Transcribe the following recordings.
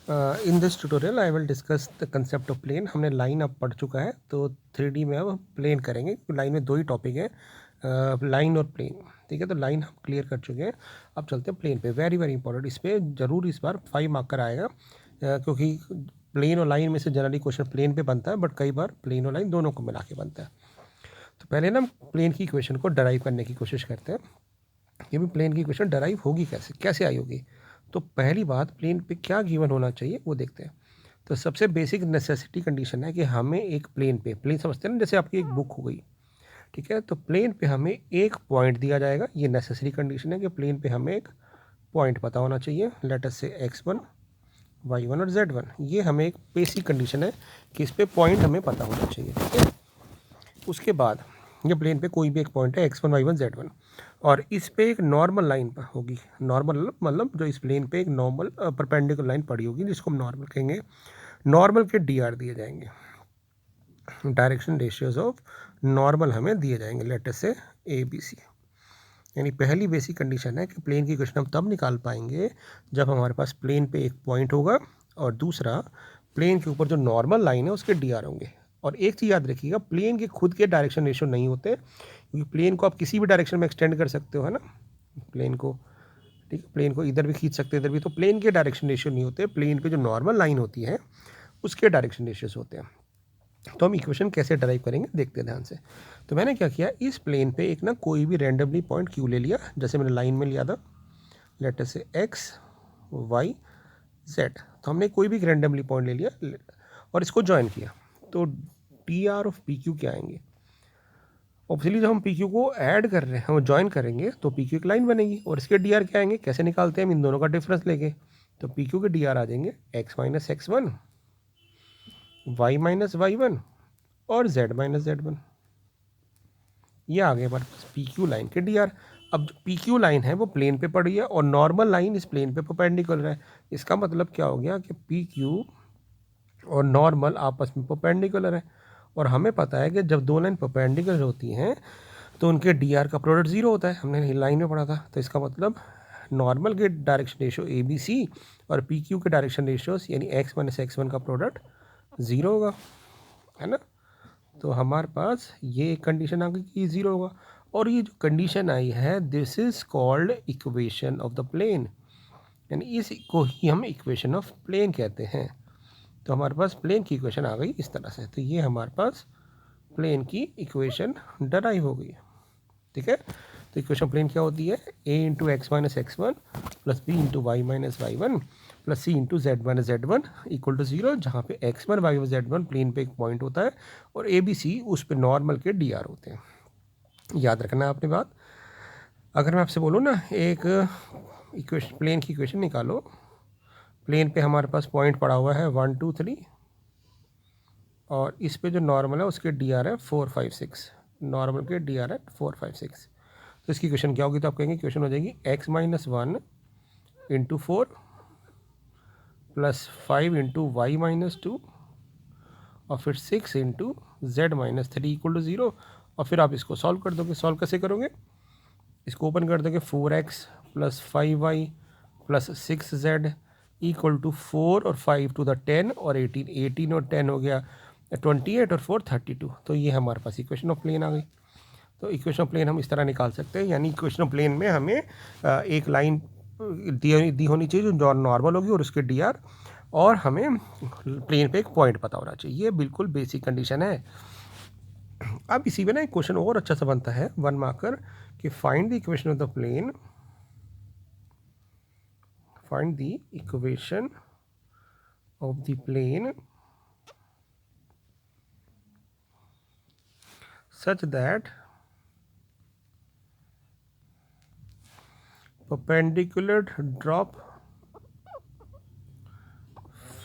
In this tutorial I will discuss the concept of plane. हमने line अब पढ़ चुका है, तो 3D में अब प्लेन करेंगे। लाइन में दो ही टॉपिक है, लाइन और प्लेन। ठीक है, तो लाइन हम क्लियर कर चुके हैं। अब चलते हैं प्लेन पे। वेरी वेरी इंपॉर्टेंट, इस पर ज़रूर इस बार 5 मार्कर आएगा, क्योंकि प्लेन और लाइन में से जनरली क्वेश्चन प्लेन पे बनता है, बट कई बार प्लेन और लाइन दोनों को मिला के बनता है। तो पहले ना प्लेन की इक्वेशन को डराइव करने की कोशिश करते हैं कि भी प्लेन की इक्वेशन डराइव होगी कैसे, कैसे आई होगी। तो पहली बात, प्लेन पे क्या गिवन होना चाहिए वो देखते हैं। तो सबसे बेसिक नेसेसिटी कंडीशन है कि हमें एक प्लेन पे, प्लेन समझते हैं ना, जैसे आपकी एक बुक हो गई, ठीक है, तो प्लेन पे हमें एक पॉइंट दिया जाएगा। ये नेसेसरी कंडीशन है कि प्लेन पे हमें एक पॉइंट पता होना चाहिए। लेट अस से x1, y1 और z1। ये हमें एक बेसिक कंडीशन है कि इस पे पॉइंट हमें पता होना चाहिए। ठीक है, उसके बाद ये प्लेन पे कोई भी एक पॉइंट है x1, y1, z1, और इस पे एक नॉर्मल लाइन होगी। नॉर्मल मतलब जो इस प्लेन पे एक नॉर्मल परपेंडिकुलर लाइन पड़ी होगी, जिसको हम नॉर्मल कहेंगे। नॉर्मल के dr दिए जाएंगे, डायरेक्शन रेशियोज ऑफ नॉर्मल हमें दिए जाएंगे। लेट अस से ABC। यानी पहली बेसिक कंडीशन है कि प्लेन की इक्वेशन हम तब निकाल पाएंगे जब हमारे पास प्लेन पे एक पॉइंट होगा, और दूसरा प्लेन के ऊपर जो नॉर्मल लाइन है उसके dr होंगे। और एक चीज़ याद रखिएगा, प्लेन के खुद के डायरेक्शन रेशियो नहीं होते, क्योंकि प्लेन को आप किसी भी डायरेक्शन में एक्सटेंड कर सकते हो, है ना, प्लेन को। ठीक है, प्लेन को इधर भी खींच सकते हैं, इधर भी। तो प्लेन के डायरेक्शन रेशियो नहीं होते, प्लेन पे जो नॉर्मल लाइन होती है उसके डायरेक्शन रेशियोज होते हैं। तो हम इक्वेशन कैसे ड्राइव करेंगे देखते हैं ध्यान से। तो मैंने क्या किया, इस प्लेन पे एक ना कोई भी रैंडमली पॉइंट क्यू ले लिया, जैसे मैंने लाइन में लिया था। लेट अस से एक्स, वाई, जेड। तो हमने कोई भी रैंडमली पॉइंट ले लिया और इसको ज्वाइन किया। तो D R of P Q क्या आएंगे। ऑब्वियसली जब हम पी क्यू को ऐड कर रहे हैं, हम ज्वाइन करेंगे, तो पी क्यू एक लाइन बनेगी, और इसके डी आर क्या आएंगे, कैसे निकालते हैं हम इन दोनों का डिफरेंस लेके। तो पी क्यू के डी आर आ जाएंगे x minus x1, Y minus y1 और z माइनस z1। ये आ गए हमारे पास पी क्यू लाइन के डी आर। अब जो पी क्यू लाइन है वो प्लेन पे पड़ी है, और नॉर्मल लाइन इस प्लेन पे परपेंडिकुलर है। इसका मतलब क्या हो गया कि पी क्यू और नॉर्मल आपस में परपेंडिकुलर है, और हमें पता है कि जब दो लाइन परपेंडिकुलर होती हैं तो उनके डी आर का प्रोडक्ट ज़ीरो होता है। हमने लाइन में पढ़ा था। तो इसका मतलब नॉर्मल के डायरेक्शन रेशियो ABC और पी क्यू के डायरेक्शन रेशियोज यानी x माइनस x1 का प्रोडक्ट ज़ीरो होगा, है ना। तो हमारे पास ये कंडीशन आ गई कि ज़ीरो होगा। और ये जो कंडीशन आई है, this is called equation of the plane, यानी इस को ही हम इक्वेशन ऑफ प्लेन कहते हैं। तो हमारे पास प्लेन की इक्वेशन आ गई इस तरह से। तो ये हमारे पास प्लेन की इक्वेशन डराइव हो गई। ठीक है, तो इक्वेशन प्लेन क्या होती है, a into x minus x1 plus b into y minus y1 plus c into z minus z1 equal to zero, जहाँ पे x1, y1, z1 प्लेन पे एक पॉइंट होता है, और ABC उस पे नॉर्मल के dr होते हैं। याद रखना है आपने बात। अगर मैं आपसे बोलूँ ना, एक इक्वेशन प्लेन की इक्वेशन निकालो। प्लेन पे हमारे पास पॉइंट पड़ा हुआ है 1, 2, 3, और इस पे जो नॉर्मल है उसके dr है 4, 5, 6। नॉर्मल के dr है 4, 5, 6। तो इसकी क्वेश्चन क्या होगी, तो आप कहेंगे क्वेश्चन हो जाएगी x minus 1 into 4 plus 5 into y minus 2 और फिर 6 into z minus 3 equal to zero. और फिर आप इसको सॉल्व कर दोगे। सॉल्व कैसे करोगे, इसको ओपन कर दोगे, 4x plus 5y plus 6z equal to 4 और 5 टू द 10 और 18, 18 और 10 हो गया 28 और 4 32। तो ये हमारे पास इक्वेशन ऑफ प्लेन आ गई। तो इक्वेशन ऑफ प्लेन हम इस तरह निकाल सकते हैं, यानी इक्वेशन ऑफ प्लेन में हमें एक लाइन दी होनी चाहिए जो नॉर्मल होगी और उसके डी आर, और हमें प्लेन पे एक पॉइंट पता होना चाहिए। ये बिल्कुल बेसिक कंडीशन है। अब इसी में ना एक क्वेश्चन और अच्छा सा बनता है 1 मार्कर, कि find the equation of the plane, find the equation of the plane such that perpendicular drop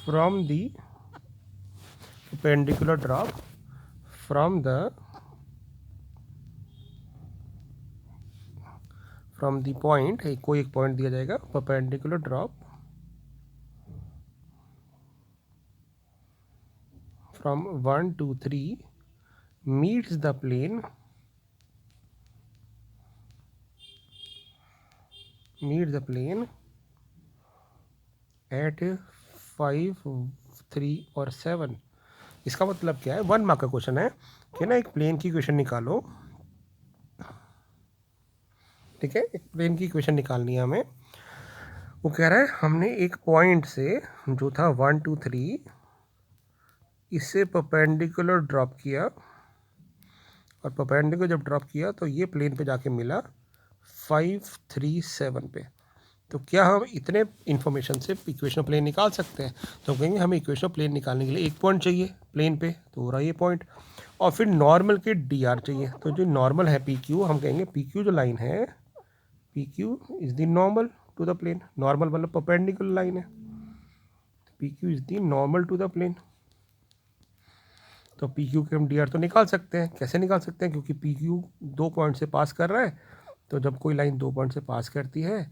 from the perpendicular drop from the point, कोई एक पॉइंट दिया जाएगा, perpendicular drop from 1 to 3 meets the plane at 5, 3 और 7। इसका मतलब क्या है, 1 mark का क्वेश्चन है कि ना एक प्लेन की इक्वेशन निकालो, ठीक है, एक प्लेन की इक्वेशन निकालनी है हमें। वो कह रहा है हमने एक पॉइंट से जो था 1, 2, 3 इससे परपेंडिकुलर ड्रॉप किया, और परपेंडिकुलर जब ड्रॉप किया तो ये प्लेन पे जाके मिला 5, 3, 7 पे। तो क्या हम इतने इन्फॉर्मेशन से इक्वेशन ऑफ प्लेन निकाल सकते हैं? तो कहेंगे हमें इक्वेशन ऑफ प्लेन निकालने के लिए एक पॉइंट चाहिए प्लेन पे, तो हो रहा है ये पॉइंट, और फिर नॉर्मल के डी आर चाहिए। तो जो नॉर्मल है पी क्यू, हम कहेंगे पी क्यू जो लाइन है, P Q is the normal to the plane. Normal मतलब परपेंडिकुलर लाइन है, P Q is the normal to the plane. तो पी क्यू के हम डी आर तो निकाल सकते हैं। कैसे निकाल सकते हैं? क्योंकि पी क्यू 2 पॉइंट से पास कर रहा है, तो जब कोई लाइन 2 पॉइंट से पास करती है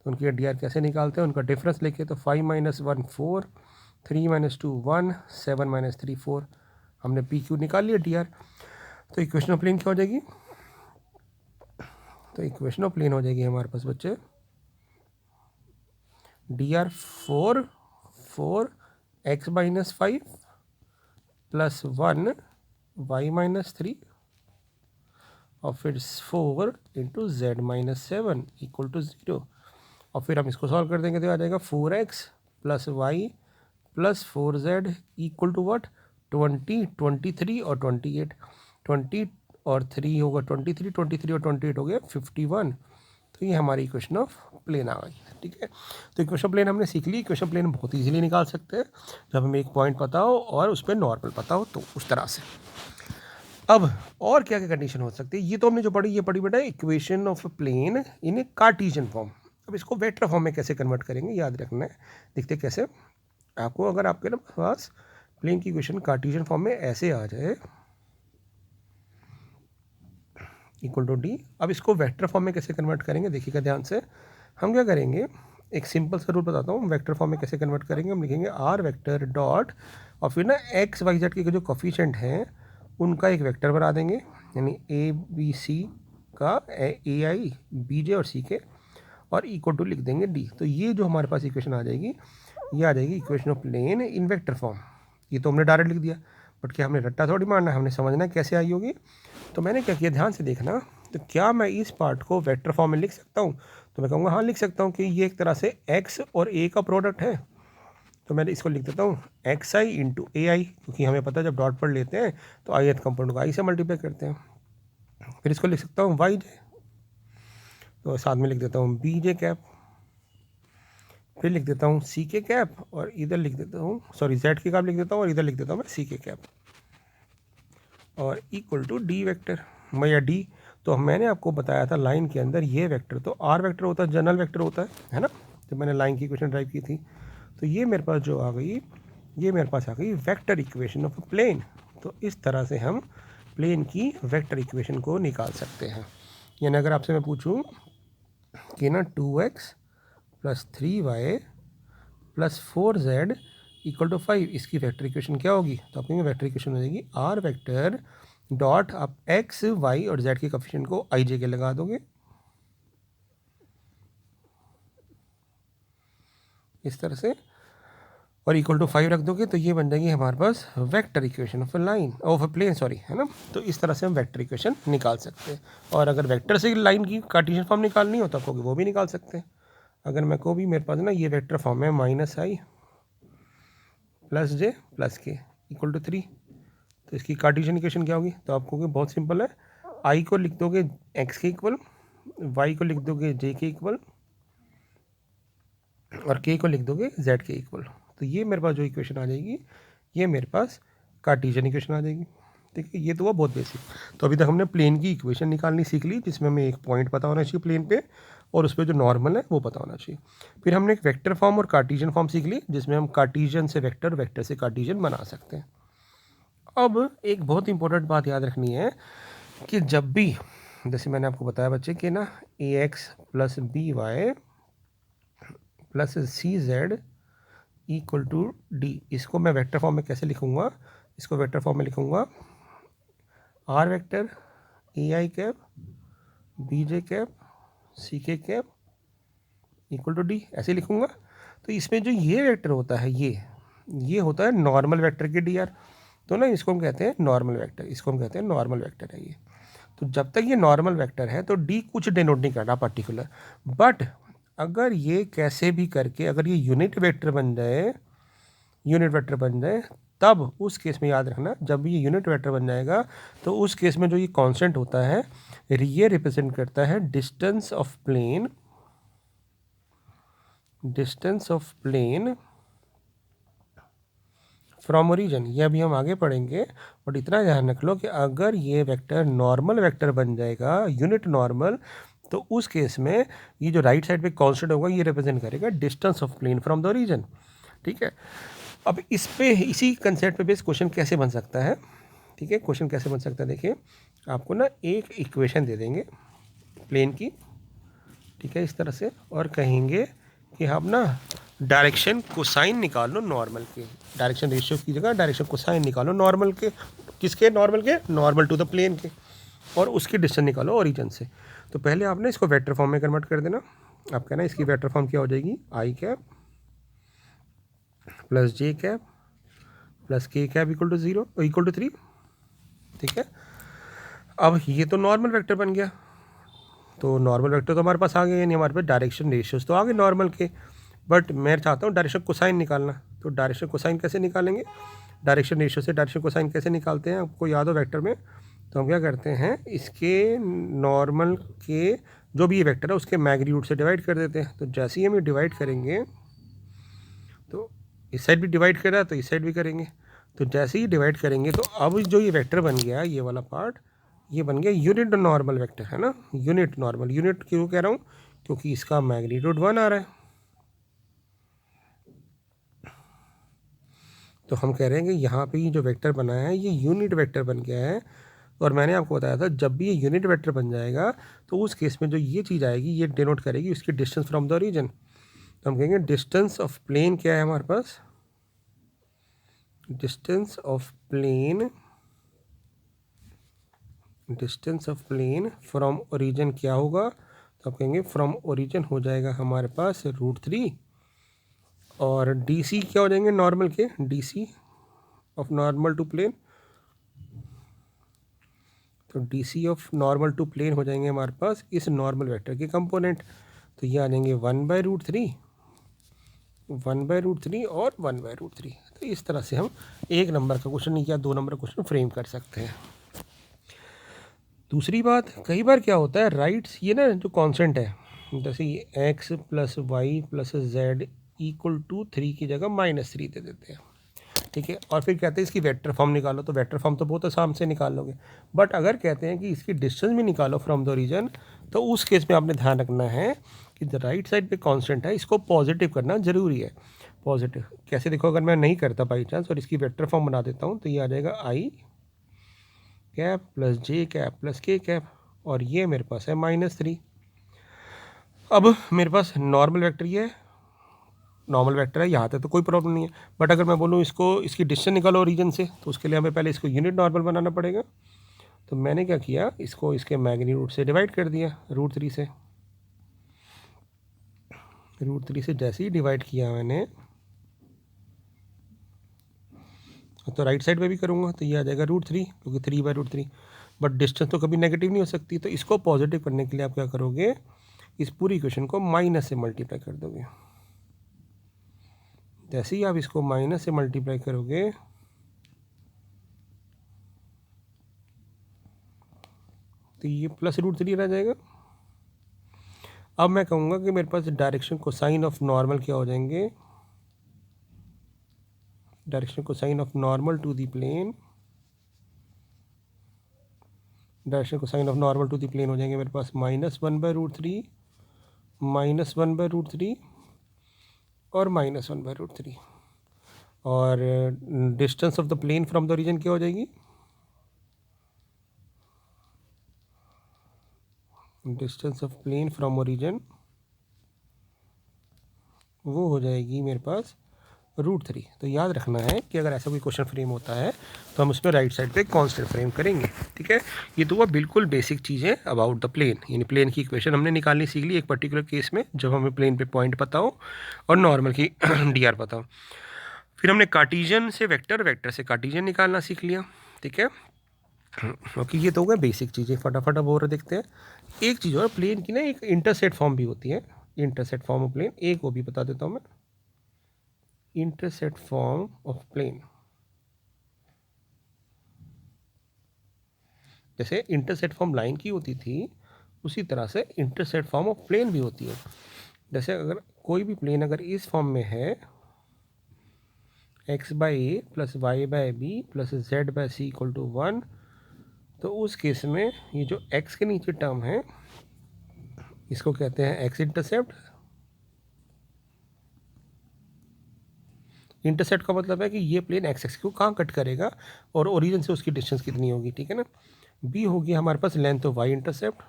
तो उनकी डी आर कैसे निकालते हैं? उनका डिफरेंस लेके, तो 5 - 1 4, 3 - 2 1, 7 - 3 4। हमने पी क्यू निकाल लिया डी आर। तो इक्वेशन ऑफ प्लेन क्या हो जाएगी? तो इक्वेशन ऑफ प्लेन हो जाएगी हमारे पास बच्चे डी आर 4 x - 5 + 1 y - 3 और फिर 4 × z - 7 = 0। और फिर हम इसको सॉल्व कर देंगे तो आ जाएगा 4x + y + 4z = व्हाट? 20, 23 और 28। 20 और 3 होगा 23, 23 और 28 हो गया 51। तो ये हमारी इक्वेशन ऑफ प्लेन आ गई, ठीक है। तो इक्वेशन प्लेन हमने सीख ली। इक्वेशन प्लेन बहुत ईजिली निकाल सकते हैं जब हमें एक पॉइंट पता हो और उस पर नॉर्मल पता हो, तो उस तरह से। अब और क्या क्या कंडीशन हो सकती है? ये तो हमने जो पढ़ी, ये पढ़ी बेटा equation of plane in a Cartesian form. अब इसको वेक्टर फॉर्म में कैसे कन्वर्ट करेंगे, याद रखना है। देखते कैसे आपको, अगर आपके ना पास प्लेन की इक्वेशन कार्टेशियन फॉर्म में ऐसे आ जाए = डी। अब इसको वेक्टर फॉर्म में कैसे कन्वर्ट करेंगे, देखिएगा ध्यान से। हम क्या करेंगे, एक सिंपल सा रूल बताता हूँ वेक्टर फॉर्म में कैसे कन्वर्ट करेंगे। हम लिखेंगे आर वेक्टर डॉट, और फिर ना एक्स वाई जेड के जो कोफिशिएंट हैं उनका एक वेक्टर बना देंगे, यानी ए बी सी का ए आई बी जे और सी के, और = लिख देंगे डी। तो ये जो हमारे पास इक्वेशन आ जाएगी, ये आ जाएगी equation of plane in vector form. ये तो हमने डायरेक्ट लिख दिया, बट क्या हमने रट्टा थोड़ी मारना है, हमने समझना है कैसे आई होगी। तो मैंने क्या किया, ध्यान से देखना। तो क्या मैं इस पार्ट को वेक्टर फॉर्म में लिख सकता हूँ? तो मैं कहूँगा हाँ लिख सकता हूँ कि ये एक तरह से x और a का प्रोडक्ट है। तो मैं इसको लिख देता हूँ xi × ai, क्योंकि हमें पता है जब डॉट पर लेते हैं तो ith कंपोनेंट को i से मल्टीप्लाई करते हैं। फिर इसको लिख सकता हूँ yj, तो साथ में लिख देता हूँ bj कैप, फिर लिख देता हूँ ck कैप, और इधर लिख देता हूँ z के कैप लिख देता हूँ, और इधर लिख देता हूँ मैं ck कैप, और = d वेक्टर या d। तो मैंने आपको बताया था लाइन के अंदर ये वेक्टर तो आर वेक्टर होता है, जनरल वेक्टर होता है ना, जब मैंने लाइन की इक्वेशन ड्राइव की थी। तो ये मेरे पास जो आ गई, ये मेरे पास आ गई वेक्टर इक्वेशन ऑफ प्लेन। तो इस तरह से हम प्लेन की वेक्टर इक्वेशन को निकाल सकते हैं। यानी अगर आपसे मैं पूछूं कि ना 2x + 3y + 4z = 5, इसकी वेक्टर इक्वेशन क्या होगी? तो आप कहेंगे वेक्टर इक्वेशन हो जाएगी आर वेक्टर डॉट, आप x, y और z के कोफिशिएंट को i j के लगा दोगे इस तरह से, और = 5 रख दोगे, तो ये बन जाएगी हमारे पास vector equation of line of a plane, sorry, है ना। तो इस तरह से हम वेक्टर इक्वेशन निकाल सकते हैं। और अगर वेक्टर से लाइन की कार्टेशियन फॉर्म निकालनी हो तो आपको वो भी निकाल सकते हैं। अगर मैं को भी, मेरे पास ना ये वेक्टर फॉर्म है -i + j + k = 3, तो इसकी कार्टेशियन इक्वेशन क्या होगी? तो आपको बहुत सिंपल है, i को लिख दोगे x के इक्वल, y को लिख दोगे j के इक्वल, और k को लिख दोगे z के इक्वल। तो ये मेरे पास जो इक्वेशन आ जाएगी, ये मेरे पास कार्टेशियन इक्वेशन आ जाएगी। ठीक है, ये तो हुआ बहुत बेसिक। तो अभी तक हमने प्लेन की इक्वेशन निकालनी सीख ली, जिसमें हमें एक पॉइंट पता होना चाहिए प्लेन पे, और उस पर जो नॉर्मल है वो पता होना चाहिए। फिर हमने एक वेक्टर फॉर्म और कार्टेशियन फॉर्म सीख ली, जिसमें हम कार्टेशियन से वेक्टर, वेक्टर से कार्टेशियन बना सकते हैं। अब एक बहुत इंपॉर्टेंट बात याद रखनी है कि जब भी, जैसे मैंने आपको बताया बच्चे कि ना ax + by + cz = d, इसको मैं वेक्टर फॉर्म में कैसे लिखूंगा? इसको वेक्टर फॉर्म में लिखूंगा r vector ai cap bj cap ck cap = d, ऐसे लिखूंगा। तो इसमें जो ये वेक्टर होता है, ये ये होता है नॉर्मल वेक्टर के डी आर। तो ना इसको हम कहते हैं नॉर्मल वेक्टर, इसको हम कहते हैं नॉर्मल वेक्टर है ये। तो जब तक ये नॉर्मल वेक्टर है तो डी कुछ डिनोट नहीं करना पर्टिकुलर। बट अगर ये कैसे भी करके अगर ये यूनिट वेक्टर बन जाए तब उस केस में याद रखना, जब भी ये यूनिट वेक्टर बन जाएगा तो उस केस में जो ये कांस्टेंट होता है ये रिप्रेजेंट करता है distance of plane from origin. ये अभी हम आगे पढ़ेंगे, बट इतना ध्यान रख लो कि अगर ये वेक्टर नॉर्मल वेक्टर बन जाएगा यूनिट नॉर्मल, तो उस केस में ये जो राइट साइड पे कांस्टेंट होगा ये रिप्रेजेंट करेगा distance of plane from the origin. ठीक है, अब इस पे इसी कंसेप्ट पे बेस क्वेश्चन कैसे बन सकता है। ठीक है, क्वेश्चन कैसे बन सकता है, देखिए आपको ना एक इक्वेशन दे देंगे प्लेन की, ठीक है, इस तरह से, और कहेंगे कि आप ना डायरेक्शन कोसाइन निकालो नॉर्मल के, डायरेक्शन रेशियो की जगह डायरेक्शन कोसाइन निकालो नॉर्मल के, किसके, नॉर्मल के, नॉर्मल टू द प्लेन के, और उसकी डिस्टेंस निकालो ओरिजिन से। तो पहले आपने इसको वेक्टर फॉर्म में कन्वर्ट कर देना। आप कहना इसकी वेक्टर फॉर्म क्या हो जाएगी, i cap plus j cap plus k cap equal to 0 equal to 3। ठीक है, अब ये तो नॉर्मल वेक्टर बन गया, तो नॉर्मल वेक्टर तो हमारे पास आ गए, यानी हमारे पास डायरेक्शन रेशियोज तो आ गए नॉर्मल के। बट मैं चाहता हूँ डायरेक्शन कोसाइन निकालना, तो डायरेक्शन कोसाइन कैसे निकालेंगे, डायरेक्शन रेशियो से डायरेक्शन कोसाइन कैसे निकालते हैं, आपको याद हो वेक्टर में, तो हम क्या करते हैं इसके नॉर्मल के जो भी ये वेक्टर है उसके मैग्नीट्यूड से डिवाइड कर देते हैं। तो जैसे ही हम ये डिवाइड करेंगे तो इस साइड भी डिवाइड कर रहा है तो इस साइड भी करेंगे, तो जैसे ही डिवाइड करेंगे तो अब जो ये वेक्टर बन गया ये वाला पार्ट, ये बन गया यूनिट नॉर्मल वेक्टर, है ना, यूनिट नॉर्मल। यूनिट क्यों कह रहा हूँ, क्योंकि इसका मैग्नीट्यूड 1 आ रहा है। तो हम कह रहे हैं कि यहाँ पे जो वेक्टर बना है ये यूनिट वेक्टर बन गया है, और मैंने आपको बताया था जब भी ये यूनिट वेक्टर बन जाएगा तो उस केस में जो ये चीज़ आएगी ये डिनोट करेगी उसकी डिस्टेंस फ्रॉम द ओरिजिन। तो हम कहेंगे डिस्टेंस ऑफ प्लेन क्या है हमारे पास, distance of plane from origin क्या होगा, तो आप कहेंगे फ्रॉम ओरिजिन हो जाएगा हमारे पास √3, और डी सी क्या हो जाएंगे नॉर्मल के, D C of normal to plane, तो D C of normal to plane हो जाएंगे हमारे पास इस नॉर्मल वेक्टर के कंपोनेंट। तो ये आ जाएंगे 1/√3 और 1/√3। तो इस तरह से हम एक नंबर का क्वेश्चन या 2 नंबर का क्वेश्चन फ्रेम कर सकते हैं। दूसरी बात, कई बार क्या होता है राइट्स ये ना जो कॉन्स्टेंट है, जैसे ये x + y + z equal to 3 की जगह -3 दे देते हैं। ठीक है, और फिर कहते हैं इसकी वेक्टर फॉर्म निकालो, तो वेक्टर फॉर्म तो बहुत आसान से निकाल लोगे। बट अगर कहते हैं कि इसकी डिस्टेंस भी निकालो फ्रॉम द ओरिजिन, तो उस केस में आपने ध्यान रखना है कि जो राइट साइड पे कांस्टेंट है इसको पॉजिटिव करना ज़रूरी है। पॉजिटिव कैसे, देखो अगर मैं नहीं करता बाई चांस और इसकी वेक्टर फॉर्म बना देता हूँ तो ये आ जाएगा आई cap plus j cap plus k cap, और ये मेरे पास है -3। अब मेरे पास नॉर्मल वेक्टर ये है, नॉर्मल वेक्टर है, यहाँ तक तो कोई प्रॉब्लम नहीं है। बट अगर मैं बोलूँ इसको इसकी डिस्टेंस निकालो ओरिजिन से, तो उसके लिए हमें पहले इसको यूनिट नॉर्मल बनाना पड़ेगा। तो मैंने क्या किया, इसको इसके मैग्नीट्यूड से डिवाइड कर दिया √3 से। √3 से जैसे ही डिवाइड किया मैंने, तो राइट साइड पे भी करूँगा तो ये आ जाएगा √3, क्योंकि 3/√3। बट डिस्टेंस तो कभी नेगेटिव नहीं हो सकती, तो इसको पॉजिटिव करने के लिए आप क्या करोगे, इस पूरी इक्वेशन को माइनस से मल्टीप्लाई कर दोगे। जैसे ही आप इसको माइनस से मल्टीप्लाई करोगे तो ये प्लस √3 रह जाएगा। अब मैं कहूँगा कि मेरे पास डायरेक्शन कोसाइन ऑफ नॉर्मल क्या हो जाएंगे, direction cosine of normal to the plane, direction cosine of normal to the plane हो जाएंगे मेरे पास -1/√3 और -1/√3, और distance of the plane from the origin क्या हो जाएगी, distance of plane from origin वो हो जाएगी मेरे पास √3। तो याद रखना है कि अगर ऐसा कोई क्वेश्चन फ्रेम होता है तो हम उसमें राइट साइड पे कांस्टेंट फ्रेम करेंगे। ठीक है, ये तो वो बिल्कुल बेसिक चीज़ें अबाउट द प्लेन, यानी प्लेन की इक्वेशन हमने निकालनी सीख ली एक पर्टिकुलर केस में, जब हमें प्लेन पे पॉइंट पता हो और नॉर्मल की डी आर पता हो। फिर हमने कार्टेशियन से वेक्टर, वेक्टर से कार्टेशियन निकालना सीख लिया, ठीक है। ओके, ये तो हो गया बेसिक चीज़ें। फटाफट अब और देखते हैं। एक चीज़ और, प्लेन की ना एक इंटरसेट फॉर्म भी होती है, इंटरसेट फॉर्म ऑफ प्लेन, एक वो भी बता देता हूँ मैं, इंटरसेट फॉर्म ऑफ प्लेन। जैसे इंटरसेट फॉर्म लाइन की होती थी, उसी तरह से इंटरसेट फॉर्म ऑफ प्लेन भी होती है। जैसे अगर कोई भी प्लेन अगर इस फॉर्म में है, x by a plus y by b plus z by c equal to 1, तो उस केस में ये जो x के नीचे टर्म है इसको कहते हैं x इंटरसेप्ट। इंटरसेप्ट का मतलब है कि ये प्लेन एक्स एक्स को कहाँ कट करेगा और ओरिजिन से उसकी डिस्टेंस कितनी होगी, ठीक है ना। b होगी हमारे पास लेंथ ऑफ y इंटरसेप्ट,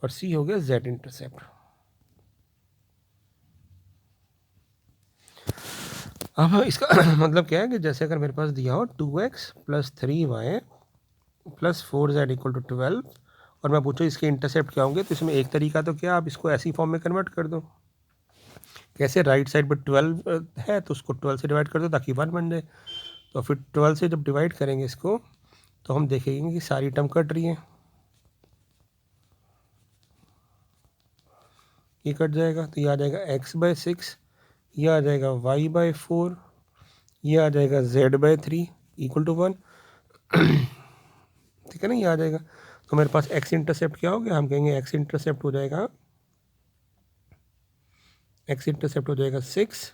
और c हो गया z इंटरसेप्ट। अब इसका मतलब क्या है कि जैसे अगर मेरे पास दिया हो 2x plus 3y plus 4z equal to 12, और मैं पूछूँ इसके इंटरसेप्ट क्या होंगे, तो इसमें एक तरीका तो क्या, आप इसको ऐसी फॉर्म में कन्वर्ट कर दो। कैसे, राइट साइड पर 12 है तो उसको 12 से डिवाइड कर दो ताकि 1 बन जाए। तो फिर 12 से जब डिवाइड करेंगे इसको तो हम देखेंगे कि सारी टर्म कट रही है, ये कट जाएगा, तो ये आ जाएगा x/6, ये आ जाएगा y/4, ये आ जाएगा z/3 इक्वल टू 1, ठीक है ना, ये आ जाएगा। तो मेरे पास x इंटरसेप्ट क्या हो गया, हम कहेंगे x इंटरसेप्ट हो जाएगा, x इंटरसेप्ट हो जाएगा 6,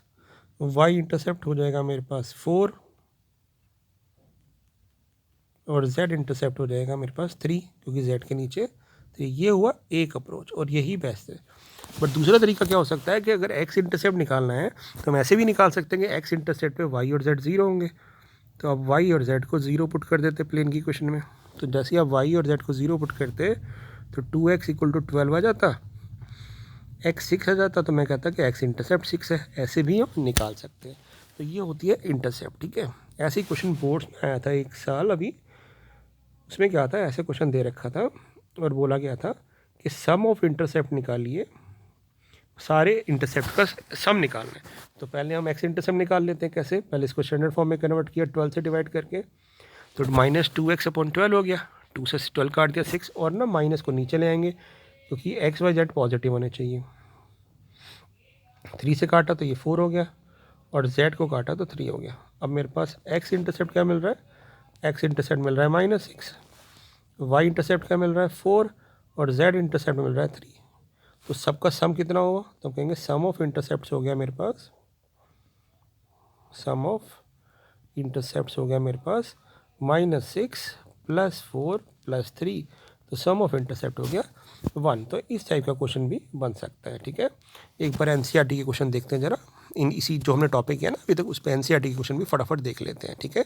y इंटरसेप्ट हो जाएगा मेरे पास 4, और z इंटरसेप्ट हो जाएगा मेरे पास 3, क्योंकि z के नीचे। तो ये हुआ एक अप्रोच और यही बेस्ट है। बट दूसरा तरीका क्या हो सकता है कि अगर x इंटरसेप्ट निकालना है तो हम ऐसे भी निकाल सकते हैं कि x इंटरसेप्ट पे y और z 0 होंगे, तो अब y और z को 0 पुट कर देते प्लेन की क्वेश्चन में। तो जैसे आप y और z को 0 पुट करते तो 2x इक्वल टू 12 आ जाता, x 6 आ जाता, तो मैं कहता कि x इंटरसेप्ट 6 है। ऐसे भी हम निकाल सकते हैं। तो ये होती है इंटरसेप्ट, ठीक है। ऐसे ही क्वेश्चन बोर्ड्स में आया था एक साल अभी, उसमें क्या था, ऐसे क्वेश्चन दे रखा था और बोला गया था कि सम ऑफ इंटरसेप्ट निकालिए, सारे इंटरसेप्ट का सम निकालना है। तो पहले हम एक्स इंटरसेप्ट निकाल लेते हैं। कैसे, पहले इसको स्टैंडर्ड फॉर्म में कन्वर्ट किया 12 से डिवाइड करके, तो -2x/12 हो गया, 2 से 12 काट दिया 6, और ना माइनस को नीचे ले आएंगे क्योंकि एक्स वाई जेड पॉजिटिव होने चाहिए। 3 से काटा तो ये 4 हो गया, और z को काटा तो 3 हो गया। अब मेरे पास x इंटरसेप्ट क्या मिल रहा है, x इंटरसेप्ट मिल रहा है -6, y इंटरसेप्ट क्या मिल रहा है 4, और z इंटरसेप्ट मिल रहा है 3। तो सबका सम कितना होगा, तो कहेंगे सम ऑफ इंटरसेप्ट्स हो गया मेरे पास, सम ऑफ इंटरसेप्ट्स हो गया मेरे पास -6 + 4 + 3, तो सम ऑफ इंटरसेप्ट हो गया 1। तो इस टाइप का क्वेश्चन भी बन सकता है, ठीक है। एक बार एनसीईआरटी के क्वेश्चन देखते हैं ज़रा, इन इसी जो हमने टॉपिक किया ना अभी तक, उस पर एनसीईआरटी के क्वेश्चन भी फटाफट देख लेते हैं, ठीक है।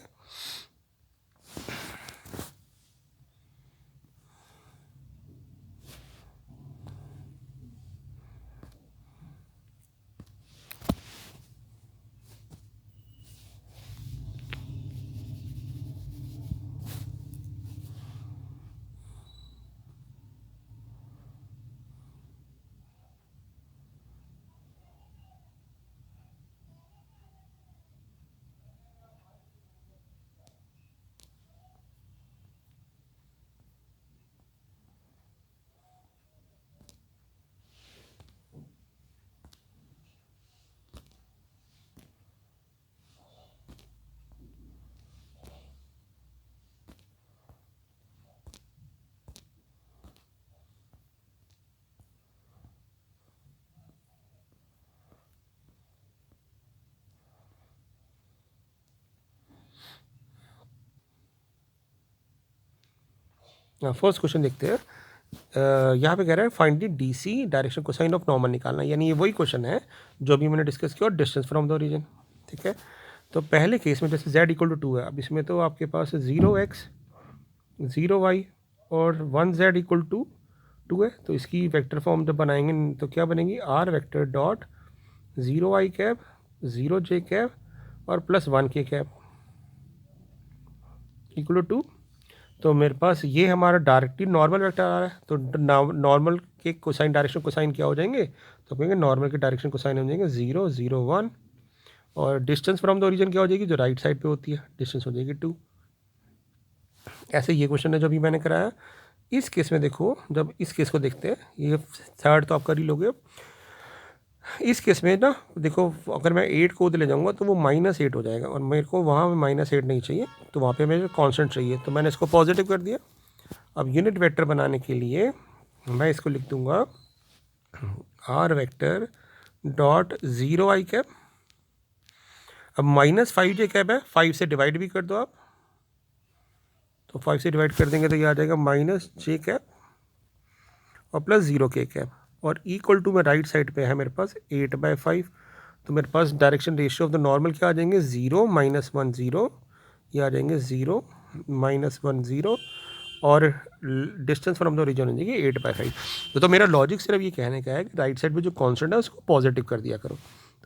फर्स्ट क्वेश्चन देखते हैं। यहाँ पे कह रहा है find the DC direction cosine of normal निकालना, यानी ये वही क्वेश्चन है जो भी मैंने डिस्कस किया, और डिस्टेंस फ्रॉम द ओरिजिन, ठीक है। तो पहले केस में जैसे z = 2 है, अब इसमें तो आपके पास 0x 0y और 1z = 2 है, तो इसकी वेक्टर फॉर्म जब बनाएंगे तो क्या बनेगी, r vector dot 0y cap 0j cap और +1k कैप इक्वल टू 2। तो मेरे पास ये हमारा डायरेक्टली नॉर्मल वेक्टर आ रहा है, तो नॉर्मल के कोसाइन डायरेक्शन कोसाइन क्या हो जाएंगे, तो कहेंगे नॉर्मल के डायरेक्शन कोसाइन हो जाएंगे 0 0 1, और डिस्टेंस फ्रॉम द ओरिजिन क्या हो जाएगी, जो राइट साइड पे होती है डिस्टेंस हो जाएगी 2। ऐसे ये क्वेश्चन है जो अभी मैंने कराया। इस केस में देखो, जब इस केस को देखते हैं, ये थर्ड तो आप कर ही लोगे। इस केस में ना देखो, अगर मैं 8 को ले जाऊंगा तो वो -8 हो जाएगा, और मेरे को वहाँ -8 नहीं चाहिए, तो वहाँ पे मुझे कांस्टेंट चाहिए, तो मैंने इसको पॉजिटिव कर दिया। अब यूनिट वेक्टर बनाने के लिए मैं इसको लिख दूंगा r vector dot 0 i cap. अब -5j कैप है, 5 से डिवाइड भी कर दो आप, तो 5 से डिवाइड कर देंगे तो ये आ जाएगा -j कैप और +0 k कैप, और इक्वल टू में राइट साइड पे है मेरे पास 8/5, तो मेरे पास direction ratio of the normal क्या आ जाएंगे 0 -1 0, ये आ जाएंगे 0 -1 0, और डिस्टेंस फ्रॉम द ओरिजिन हो जाएगी 8/5। तो मेरा लॉजिक सिर्फ ये कहने का है कि राइट साइड पे जो कॉन्स्टेंट है उसको पॉजिटिव कर दिया करो।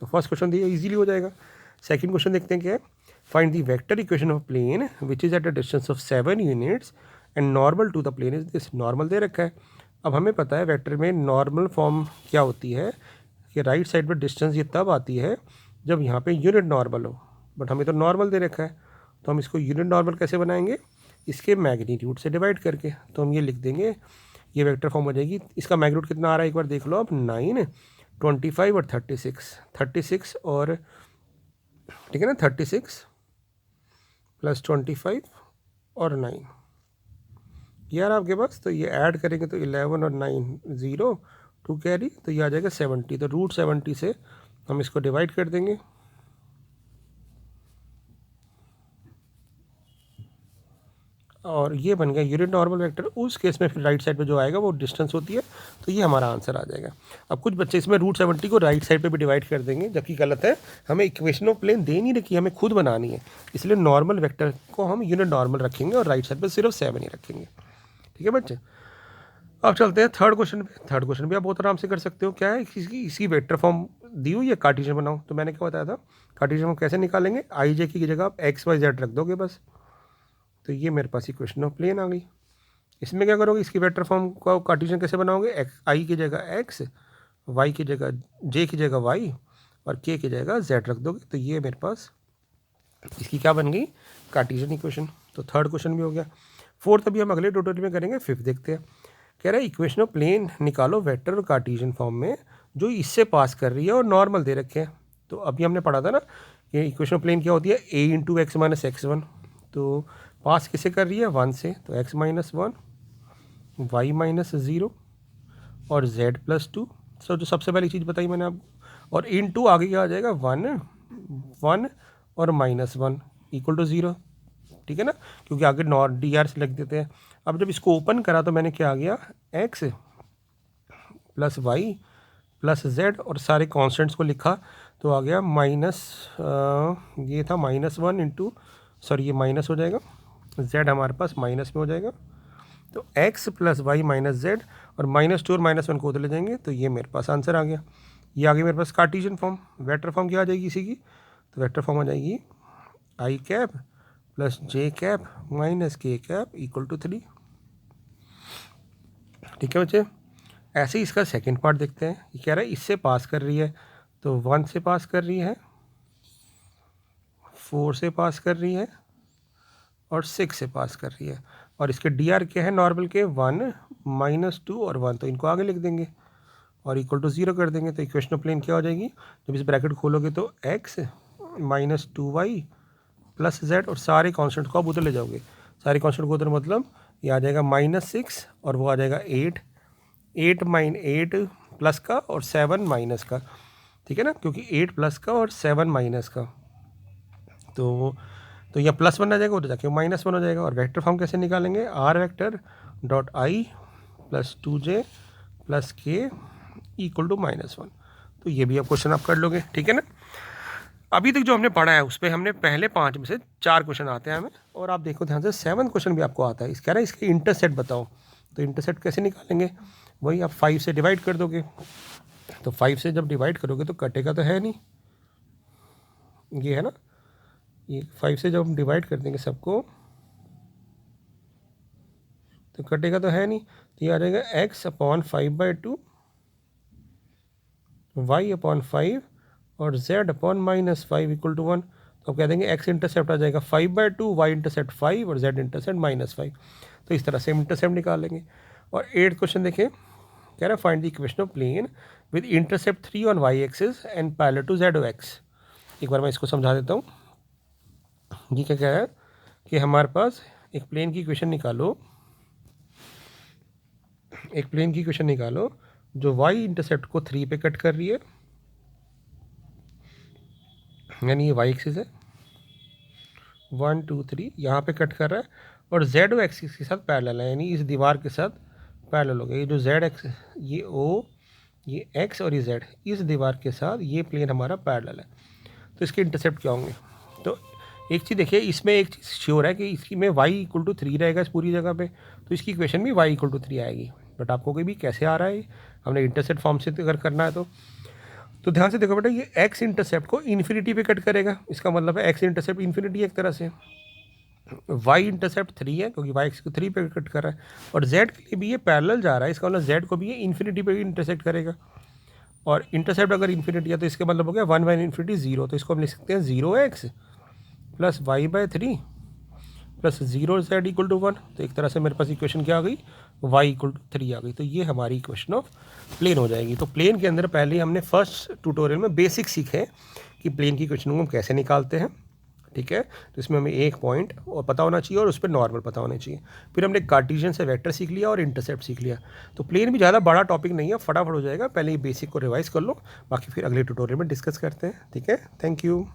तो फर्स्ट क्वेश्चन दिया इजीली हो जाएगा। सेकंड क्वेश्चन देखते हैं क्या है। Find the vector equation of plane which is at a distance of 7 units and normal to the plane is this. Normal दे रखा है। अब हमें पता है वेक्टर में नॉर्मल फॉर्म क्या होती है कि राइट साइड पर डिस्टेंस ये तब आती है जब यहाँ पे यूनिट नॉर्मल हो, बट हमें तो नॉर्मल दे रखा है, तो हम इसको यूनिट नॉर्मल कैसे बनाएंगे, इसके मैग्नीट्यूड से डिवाइड करके। तो हम ये लिख देंगे, ये वेक्टर फॉर्म हो जाएगी। इसका मैग्नीट्यूड कितना आ रहा है एक बार देख लो आप, 9 25 और 36 और ठीक है ना, 36 + 25 और 9 यार आपके पास, तो ये ऐड करेंगे तो 11 और 9 0 2 कैरी, तो ये आ जाएगा 70। तो √70 से हम इसको डिवाइड कर देंगे, और ये बन गया यूनिट नॉर्मल वेक्टर। उस केस में फिर राइट साइड पे जो आएगा वो डिस्टेंस होती है, तो ये हमारा आंसर आ जाएगा। अब कुछ बच्चे इसमें √70 को राइट साइड पे भी डिवाइड कर देंगे, जबकि गलत है। हमें इक्वेशन ऑफ प्लेन दे नहीं रखी, हमें खुद बनानी है, इसलिए नॉर्मल वेक्टर को हम यूनिट नॉर्मल रखेंगे और राइट साइड पर सिर्फ 7 ही रखेंगे। ठीक है बच्चे, अब चलते हैं थर्ड क्वेश्चन पे। थर्ड क्वेश्चन भी आप बहुत आराम से कर सकते हो। क्या है, इसकी वेक्टर फॉर्म दी हुई है, कार्टेशियन बनाओ। तो मैंने क्या बताया था, कार्टेशियन फॉर्म कैसे निकालेंगे, i j की जगह आप x y z रख दोगे बस। तो ये मेरे पास इक्वेशन ऑफ प्लेन आ गई। इसमें क्या करोगे, इसकी वेक्टर फॉर्म को कार्टेशियन कैसे बनाओगे, i की जगह x, y की जगह j की जगह y और k की जगह z रख दोगे, तो ये मेरे पास इसकी क्या बन गई, कार्टेशियन इक्वेशन। तो थर्ड क्वेश्चन भी हो गया। फोर्थ अभी हम अगले ट्यूटोरियल में करेंगे। फिफ्थ देखते हैं। कह रहा है इक्वेशन ऑफ प्लेन निकालो वेक्टर और कार्टेशियन फॉर्म में जो इससे पास कर रही है और नॉर्मल दे रखे हैं। तो अभी हमने पढ़ा था ना कि इक्वेशन ऑफ प्लेन क्या होती है, a × x - x1। तो पास किसे कर रही है, 1 से, तो x - 1 y - 0 और z + 2। सो जो सबसे पहली चीज़ बताई मैंने आपको, और * आगे क्या आ जाएगा 1 1 और -1 = 0। ठीक है ना, क्योंकि आगे dr से लिख देते हैं। अब जब इसको ओपन करा तो मैंने क्या आ गया, x + y + z और सारे कॉन्स्टेंट्स को लिखा, तो आ गया ये था -1 इंटू, सॉरी ये माइनस हो जाएगा, z हमारे पास माइनस में हो जाएगा, तो x + y - z और -2 और -1 को उधर ले जाएंगे, तो ये मेरे पास आंसर आ गया। ये आ गया मेरे पास कार्टेशियन फॉर्म। वेक्टर फॉर्म क्या आ जाएगी इसी की, तो वेक्टर फॉर्म आ जाएगी i cap + j cap - k cap = 3। ठीक है बच्चे, ऐसे ही इसका सेकंड पार्ट देखते हैं। ये कह रहा है इससे पास कर रही है, तो 1 से पास कर रही है, 4 से पास कर रही है और 6 से पास कर रही है, और इसके dr क्या है नॉर्मल के, 1 -2 और 1, तो इनको आगे लिख देंगे और = 0 कर देंगे। तो इक्वेशन ऑफ प्लेन क्या हो जाएगी, जब इस ब्रैकेट खोलोगे तो x - 2y + z और सारे कॉन्स्टेंट को आप उधर ले जाओगे, सारे कॉन्स्टेंट को उधर, मतलब ये आ जाएगा -6 और वो आ जाएगा 8 प्लस का और 7 माइनस का। ठीक है ना, क्योंकि 8 प्लस का और 7 माइनस का, तो यह +1 आ जाएगा, उधर जाके -1 हो जाएगा। और वेक्टर फॉर्म कैसे निकालेंगे, r vector dot i + 2j + k = -1। तो ये भी आप क्वेश्चन आप कर लोगे। ठीक है ना, अभी तक जो हमने पढ़ा है उस पर हमने पहले 5 में से 4 क्वेश्चन आते हैं हमें, और आप देखो ध्यान से 7th क्वेश्चन भी आपको आता है। इस कह रहा है इसके इंटरसेप्ट बताओ, तो इंटरसेप्ट कैसे निकालेंगे, वही आप 5 से डिवाइड कर दोगे, तो 5 से जब डिवाइड करोगे तो कटेगा तो है नहीं, ये है ना, ये 5 से जब हम डिवाइड कर देंगे सबको, तो कटेगा तो है नहीं, तो ये आ जाएगा x/5/2 y/5 और z/-5 इक्वल टू 1। तो कह देंगे x इंटरसेप्ट आ जाएगा 5/2, y इंटरसेप्ट 5 और z इंटरसेप्ट -5। तो इस तरह से हम इंटरसेप्ट निकालेंगे। और 8th क्वेश्चन देखें, कह रहा है find the equation of plane with intercept 3 on y axis and parallel to z axis. एक बार मैं इसको समझा देता हूँ। ये क्या कह रहा है कि हमारे पास एक प्लेन की इक्वेशन निकालो, एक प्लेन की इक्वेशन निकालो जो y इंटरसेप्ट को 3 पे कट कर रही है, यानी ये y एक्सिस है, 1 2 3 यहाँ पे कट कर रहा है, और z एक्सिस के साथ पैरेलल है, यानी इस दीवार के साथ पैरेलल हो गया। ये जो z एक्स, ये o, ये x और ये z, इस दीवार के साथ ये प्लेन हमारा पैरेलल है। तो इसके इंटरसेप्ट क्या होंगे? तो एक चीज़ देखिए, इसमें एक चीज़ श्योर है कि इसकी में y = 3 रहेगा इस पूरी जगह पे, तो इसकी इक्वेशन भी y = 3 आएगी। बट आपको कोई भी कैसे आ रहा है, हमने इंटरसेप्ट फॉर्म से अगर करना है तो ध्यान से देखो बेटा, ये x इंटरसेप्ट को इन्फिनिटी पे कट करेगा। इसका मतलब है x इंटरसेप्ट इन्फिनिटी एक तरह से, y इंटरसेप्ट 3 है क्योंकि y एक्सिस को 3 पे कट कर रहा है, और z के लिए भी ये पैरेलल जा रहा है, इसका मतलब z को भी ये इन्फिनिटी पे इंटरसेक्ट करेगा। और इंटरसेप्ट अगर इन्फिनिटी है तो इसका मतलब हो गया 1/∞ 0। तो इसको हम लिख सकते हैं 0x + y/3 + 0z = 1। तो एक तरह से मेरे पास इक्वेशन क्या आ गई, y = 3 आ गई। तो ये हमारी इक्वेशन ऑफ प्लेन हो जाएगी। तो प्लेन के अंदर पहले हमने फर्स्ट ट्यूटोरियल में बेसिक सीखे कि प्लेन की इक्वेशन को हम कैसे निकालते हैं, ठीक है। तो इसमें हमें एक पॉइंट और पता होना चाहिए और उस पर नॉर्मल पता होना चाहिए। फिर हमने कार्टेशियन से वेक्टर सीख लिया और इंटरसेप्ट सीख लिया। तो प्लेन भी ज़्यादा बड़ा टॉपिक नहीं है, फटाफट हो जाएगा। पहले ये बेसिक को रिवाइज कर लो, बाकी फिर अगले ट्यूटोरियल में डिस्कस करते हैं, ठीक है। Thank you.